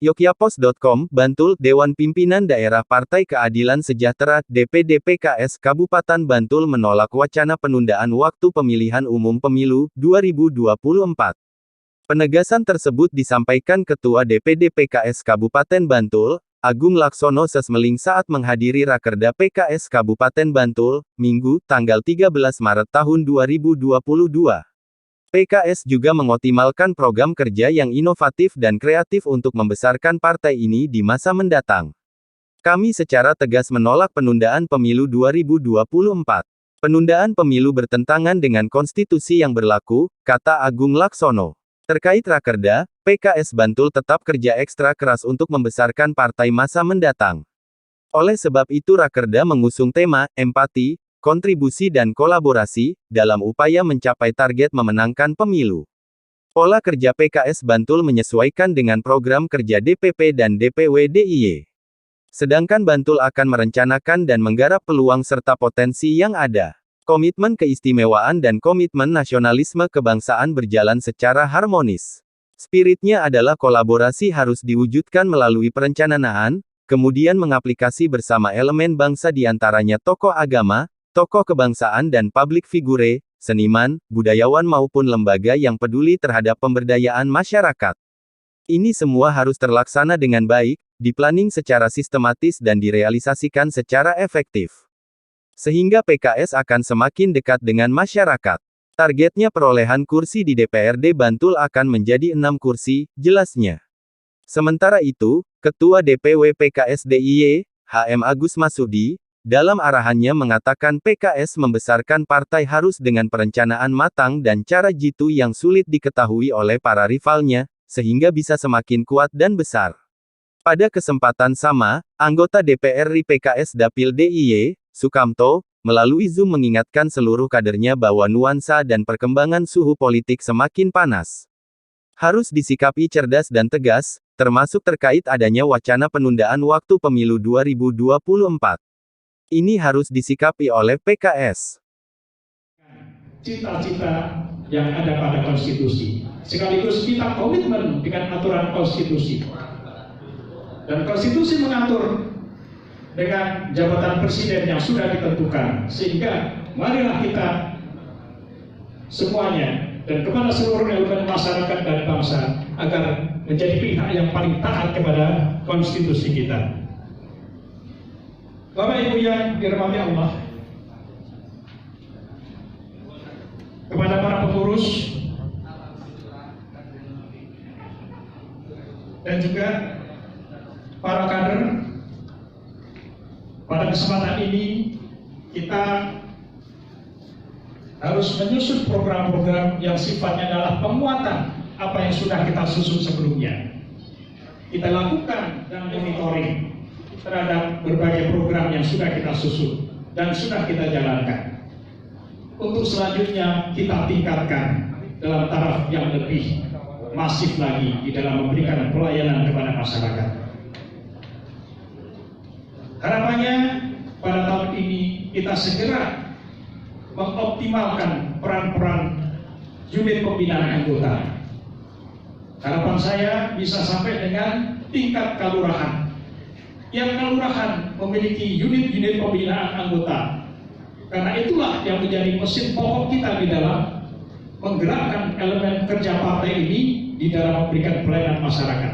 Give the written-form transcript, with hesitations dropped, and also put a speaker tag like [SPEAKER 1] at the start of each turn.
[SPEAKER 1] Yogyapos.com, Bantul, Dewan Pimpinan Daerah Partai Keadilan Sejahtera, DPD PKS Kabupaten Bantul menolak wacana penundaan waktu pemilihan umum pemilu 2024. Penegasan tersebut disampaikan Ketua DPD PKS Kabupaten Bantul, Agung Laksono Sesmeling saat menghadiri Rakerda PKS Kabupaten Bantul, Minggu, tanggal 13 Maret tahun 2022. PKS juga mengoptimalkan program kerja yang inovatif dan kreatif untuk membesarkan partai ini di masa mendatang. Kami secara tegas menolak penundaan pemilu 2024. Penundaan pemilu bertentangan dengan konstitusi yang berlaku, kata Agung Laksono. Terkait Rakerda, PKS Bantul tetap kerja ekstra keras untuk membesarkan partai masa mendatang. Oleh sebab itu Rakerda mengusung tema, empati, kontribusi dan kolaborasi, dalam upaya mencapai target memenangkan pemilu. Pola kerja PKS Bantul menyesuaikan dengan program kerja DPP dan DPW DIY. Sedangkan Bantul akan merencanakan dan menggarap peluang serta potensi yang ada. Komitmen keistimewaan dan komitmen nasionalisme kebangsaan berjalan secara harmonis. Spiritnya adalah kolaborasi harus diwujudkan melalui perencanaan, kemudian mengaplikasi bersama elemen bangsa diantaranya tokoh agama, tokoh kebangsaan dan publik figure, seniman, budayawan maupun lembaga yang peduli terhadap pemberdayaan masyarakat. Ini semua harus terlaksana dengan baik, diplanning secara sistematis dan direalisasikan secara efektif. Sehingga PKS akan semakin dekat dengan masyarakat. Targetnya perolehan kursi di DPRD Bantul akan menjadi 6 kursi, jelasnya. Sementara itu, Ketua DPW PKS DIY, HM Agus Masudi, dalam arahannya mengatakan PKS membesarkan partai harus dengan perencanaan matang dan cara jitu yang sulit diketahui oleh para rivalnya, sehingga bisa semakin kuat dan besar. Pada kesempatan sama, anggota DPR RI PKS Dapil DIY, Sukamto, melalui Zoom mengingatkan seluruh kadernya bahwa nuansa dan perkembangan suhu politik semakin panas. Harus disikapi cerdas dan tegas, termasuk terkait adanya wacana penundaan waktu pemilu 2024. Ini harus disikapi oleh PKS.
[SPEAKER 2] Cita-cita yang ada pada konstitusi, sekaligus kita komitmen dengan aturan konstitusi. Dan konstitusi mengatur dengan jabatan presiden yang sudah ditentukan, sehingga marilah kita semuanya dan kepada seluruh elemen masyarakat dan bangsa agar menjadi pihak yang paling taat kepada konstitusi kita. Bapak Ibu yang dirahmati Allah, kepada para pengurus dan juga para kader, pada kesempatan ini kita harus menyusun program-program yang sifatnya adalah penguatan apa yang sudah kita susun sebelumnya. Kita lakukan dan monitoring terhadap berbagai program yang sudah kita susun dan sudah kita jalankan. Untuk selanjutnya kita tingkatkan dalam taraf yang lebih masif lagi di dalam memberikan pelayanan kepada masyarakat. Harapannya pada tahun ini kita segera mengoptimalkan peran-peran unit pembinaan anggota. Harapan saya bisa sampai dengan tingkat kelurahan. Yang kelurahan memiliki unit-unit pembinaan anggota. Karena itulah yang menjadi mesin pokok kita di dalam menggerakkan elemen kerja partai ini di dalam memberikan pelayanan masyarakat.